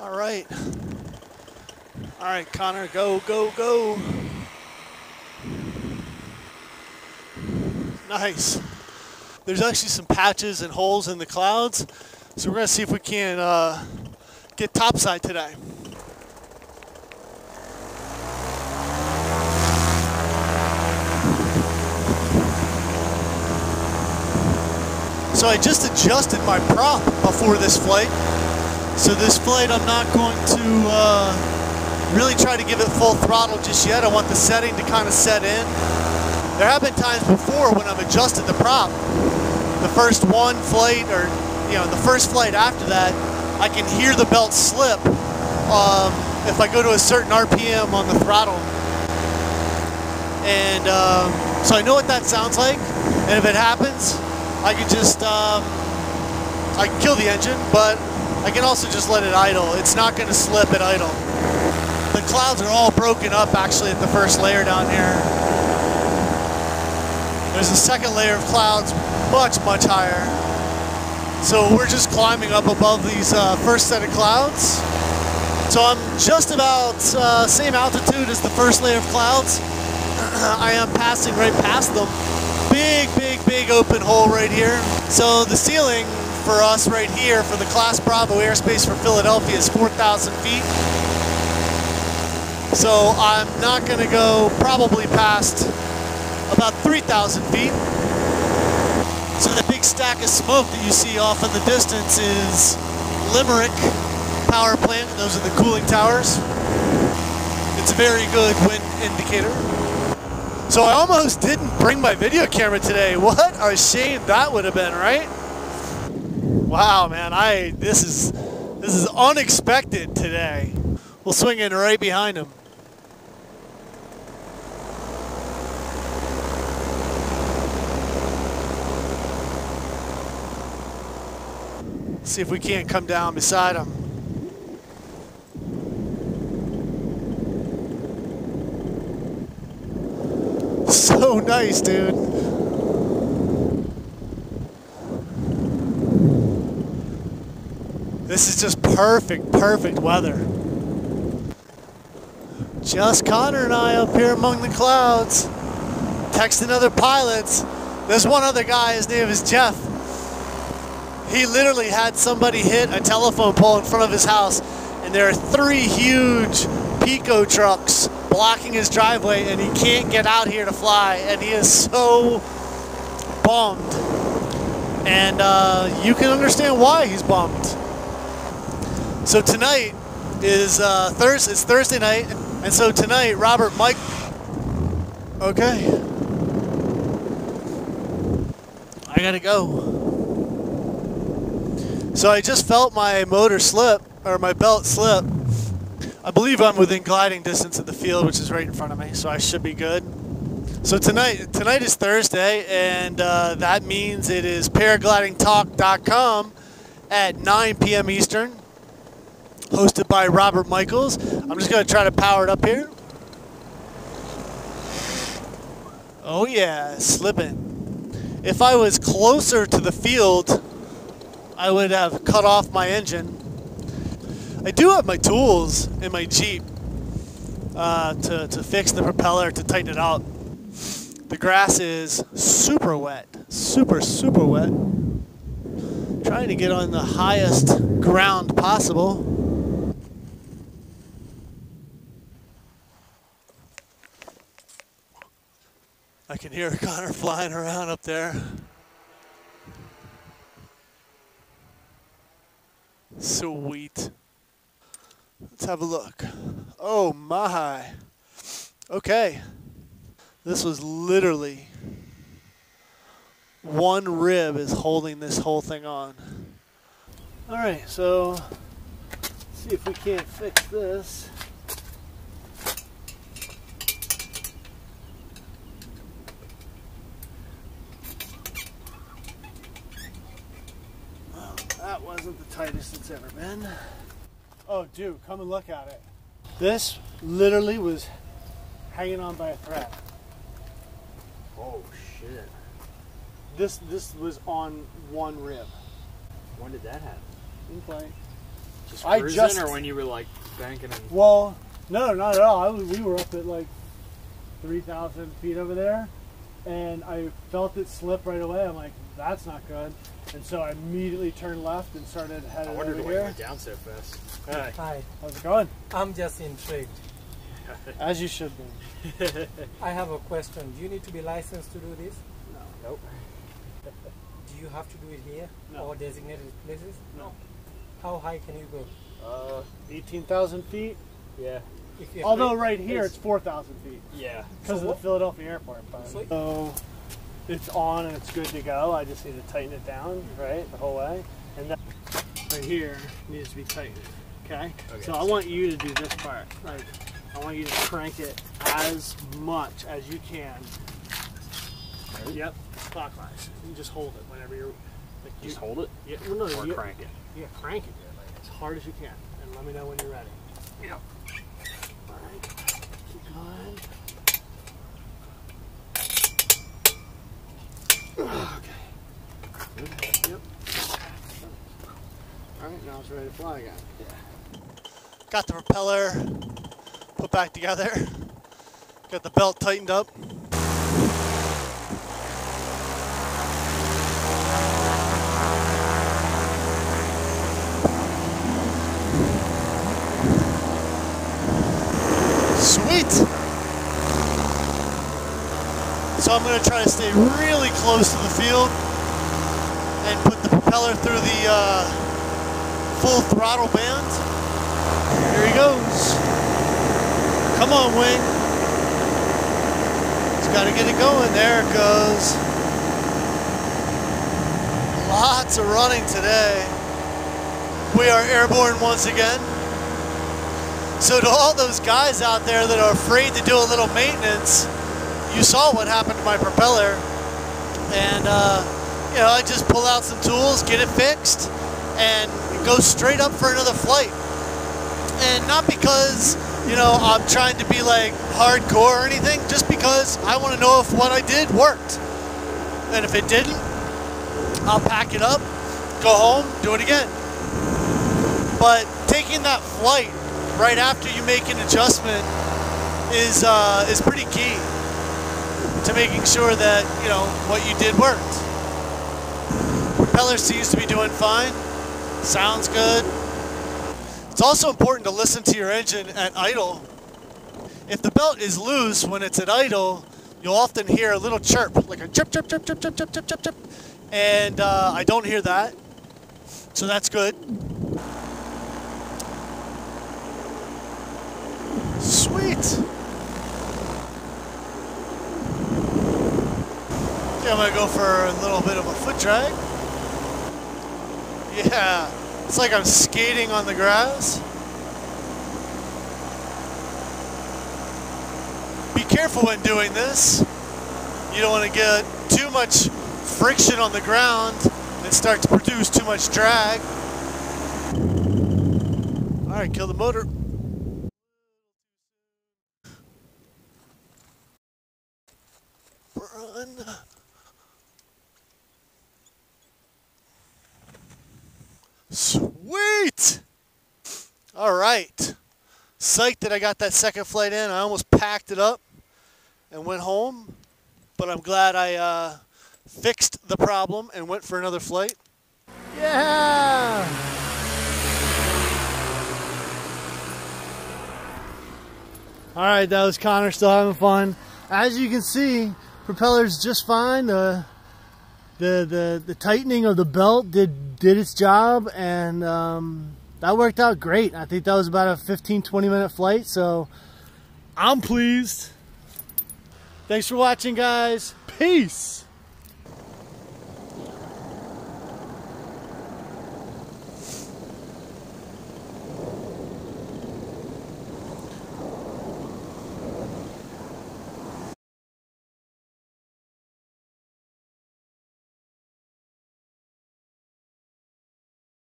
All right. All right, Connor, go, go, go. Nice. There's actually some patches and holes in the clouds, so we're gonna see if we can get topside today. So I just adjusted my prop before this flight. So this flight I'm not going to really try to give it full throttle just yet. I want the setting to kind of set in. There have been times before when I've adjusted the prop. The first one flight, or the first flight after that, I can hear the belt slip if I go to a certain RPM on the throttle. And so I know what that sounds like. And if it happens, I can just, I can kill the engine, but I can also just let it idle. It's not going to slip at idle. The clouds are all broken up actually at the first layer down here. There's a second layer of clouds much, much higher. So we're just climbing up above these first set of clouds. So I'm just about same altitude as the first layer of clouds. I am passing right past them. Big, big, big open hole right here. So the ceiling for us right here for the Class Bravo airspace for Philadelphia is 4,000 feet. So I'm not going to go probably past about 3,000 feet. So the big stack of smoke that you see off in the distance is Limerick power plant. Those are the cooling towers. It's a very good wind indicator. So I almost didn't bring my video camera today. What a shame that would have been, right? Wow, man, this is unexpected today. We'll swing in right behind him. See if we can't come down beside him. So nice, dude. This is just perfect, perfect weather. Just Connor and I up here among the clouds, texting other pilots. There's one other guy, his name is Jeff. He literally had somebody hit a telephone pole in front of his house, and there are 3 huge Pico trucks blocking his driveway, and he can't get out here to fly, and he is so bummed. And you can understand why he's bummed. So tonight is it's Thursday night, and so tonight Robert Mike. Okay, I gotta go. So I just felt my motor slip, or my belt slip. I believe I'm within gliding distance of the field, which is right in front of me, so I should be good. So tonight is Thursday, and that means it is paraglidingtalk.com at 9 p.m. Eastern, hosted by Robert Michaels. I'm just going to try to power it up here. Oh yeah, slipping. If I was closer to the field, I would have cut off my engine. I do have my tools in my Jeep to fix the propeller, to tighten it up. The grass is super wet, super, super wet. Trying to get on the highest ground possible. I can hear Connor flying around up there. Sweet. Let's have a look. Oh my. Okay. This was literally one rib is holding this whole thing on. All right, so let's see if we can't fix this. Well, that wasn't the tightest it's ever been. Oh, dude, come and look at it. This literally was hanging on by a thread. Oh, shit. This was on one rib. When did that happen? In flight. Just cruising, or when you were like banking and... Well, no, not at all. We were up at like 3,000 feet over there, and I felt it slip right away. I'm like, that's not good. And so I immediately turned left and started heading over here. I wondered why you went down so fast. Hi. Hi. How's it going? I'm just intrigued. As you should be. I have a question. Do you need to be licensed to do this? No. Nope. Do you have to do it here? No. Or designated places? No. How high can you go? 18,000 feet. Yeah. Although right here it's 4,000 feet. Yeah. Because of the Philadelphia airport. So it's on and it's good to go. I just need to tighten it down, right, the whole way. And that right here needs to be tightened. Okay? So I want you to do this part. Like, I want you to crank it as much as you can. Right. Yep, clockwise. You just hold it whenever you're... Like, just hold it? Yeah, well, no, or crank it? Yeah, crank it like, as hard as you can. And let me know when you're ready. Yep. Alright, keep going. Okay. Yep. Alright, now it's ready to fly again. Yeah. Got the propeller put back together. Got the belt tightened up. Sweet! So I'm going to try to stay really close to the field and put the propeller through the full throttle band. Here he goes. Come on, wing. He's got to get it going. There it goes. Lots of running today. We are airborne once again. So to all those guys out there that are afraid to do a little maintenance, you saw what happened to my propeller. And, you know, I just pull out some tools, get it fixed, and go straight up for another flight. And not because, you know, I'm trying to be like hardcore or anything, just because I want to know if what I did worked. And if it didn't, I'll pack it up, go home, do it again. But taking that flight right after you make an adjustment is pretty key to making sure that, you know, what you did worked. Propeller seems to be doing fine. Sounds good. It's also important to listen to your engine at idle. If the belt is loose when it's at idle, you'll often hear a little chirp, like a chirp, chirp, chirp, chirp, chirp, chirp, chirp, chirp, chirp. And I don't hear that, so that's good. Sweet. Okay, I'm gonna go for a little bit of a foot drag. Yeah, it's like I'm skating on the grass. Be careful when doing this. You don't want to get too much friction on the ground and start to produce too much drag. All right, kill the motor. Run. Sweet! All right. Psyched that I got that second flight in. I almost packed it up and went home, but I'm glad I fixed the problem and went for another flight. Yeah! All right, that was Connor still having fun. As you can see, propeller's just fine. The tightening of the belt did its job, and that worked out great. I think that was about a 15-20 minute flight, so I'm pleased. Thanks for watching, guys. Peace.